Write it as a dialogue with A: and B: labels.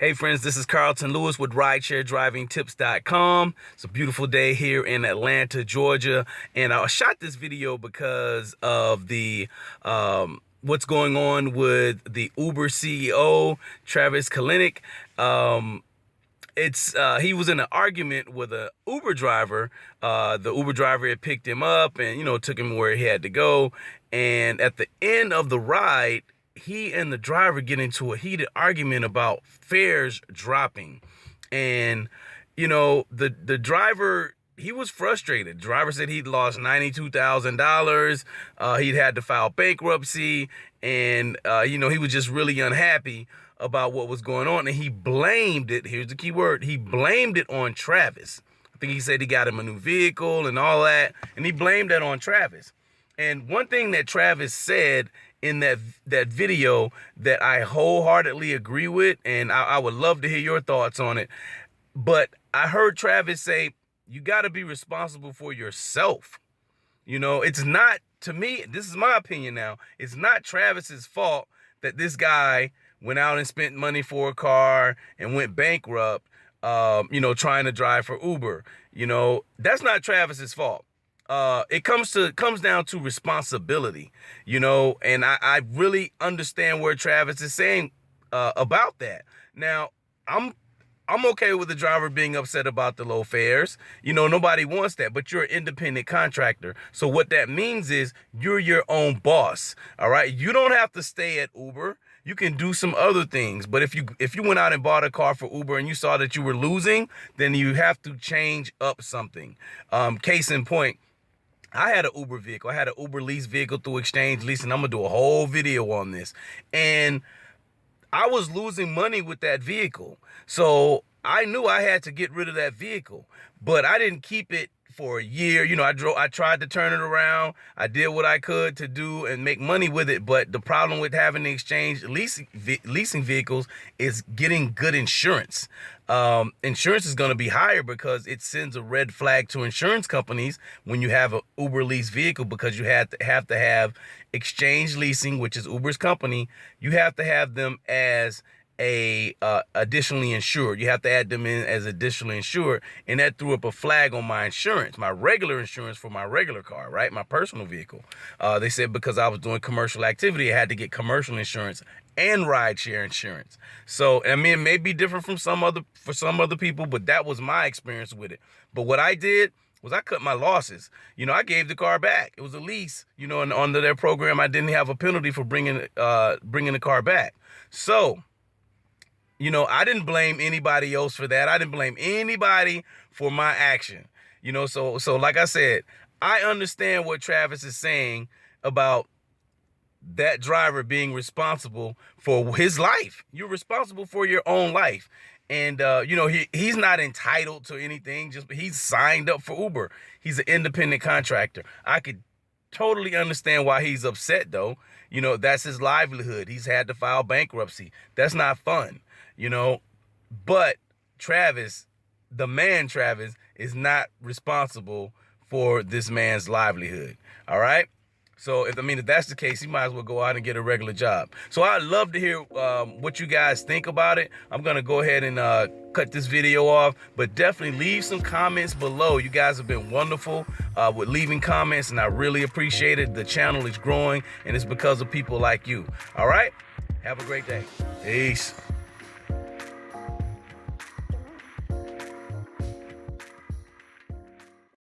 A: Hey friends, this is Carlton Lewis with RideshareDrivingTips.com. It's a beautiful day here in Atlanta, Georgia, and I shot this video because of the what's going on with the Uber CEO Travis Kalanick. He was in an argument with an Uber driver. The Uber driver had picked him up and took him where he had to go, and at the end of the ride, he and the driver get into a heated argument about fares dropping. And the driver, he was frustrated. The driver said he'd lost $92,000. He'd had to file bankruptcy, and he was just really unhappy about what was going on, and he blamed it. Here's the key word: he blamed it on Travis. I think he said he got him a new vehicle and all that, and he blamed that on Travis. And one thing that Travis said in that video that I wholeheartedly agree with, and I would love to hear your thoughts on it, but I heard Travis say, you got to be responsible for yourself. It's not, to me, this is my opinion now, it's not Travis's fault that this guy went out and spent money for a car and went bankrupt, trying to drive for Uber. That's not Travis's fault. It comes down to responsibility, and I really understand where Travis is saying about that. Now, I'm okay with the driver being upset about the low fares. Nobody wants that, but you're an independent contractor. So what that means is you're your own boss. All right. You don't have to stay at Uber. You can do some other things. But if you went out and bought a car for Uber and you saw that you were losing, then you have to change up something. Case in point, I had an Uber vehicle. I had an Uber lease vehicle through Exchange Leasing. I'm going to do a whole video on this. And I was losing money with that vehicle. So I knew I had to get rid of that vehicle, but I didn't keep it for a year. I tried to turn it around. I did what I could to do and make money with it. But the problem with having the Exchange leasing vehicles is getting good insurance. Insurance is going to be higher because it sends a red flag to insurance companies when you have an Uber lease vehicle, because you have to have Exchange Leasing, which is Uber's company. You have to have them as additionally insured. You have to add them in as additionally insured, and that threw up a flag on my insurance, my regular insurance for my regular car, right? My personal vehicle. They said because I was doing commercial activity, I had to get commercial insurance and rideshare insurance. So, I mean, it may be different for some other people, but that was my experience with it. But what I did was I cut my losses. I gave the car back. It was a lease, and under their program, I didn't have a penalty for bringing the car back. So, I didn't blame anybody else for that. I didn't blame anybody for my action. So like I said, I understand what Travis is saying about that driver being responsible for his life. You're responsible for your own life. And, he's not entitled to anything. He's signed up for Uber. He's an independent contractor. I could totally understand why he's upset, though. That's his livelihood. He's had to file bankruptcy. That's not fun. But Travis, the man Travis, is not responsible for this man's livelihood. All right. So if that's the case, he might as well go out and get a regular job. So I'd love to hear what you guys think about it. I'm going to go ahead and cut this video off, but definitely leave some comments below. You guys have been wonderful with leaving comments, and I really appreciate it. The channel is growing, and it's because of people like you. All right. Have a great day. Peace.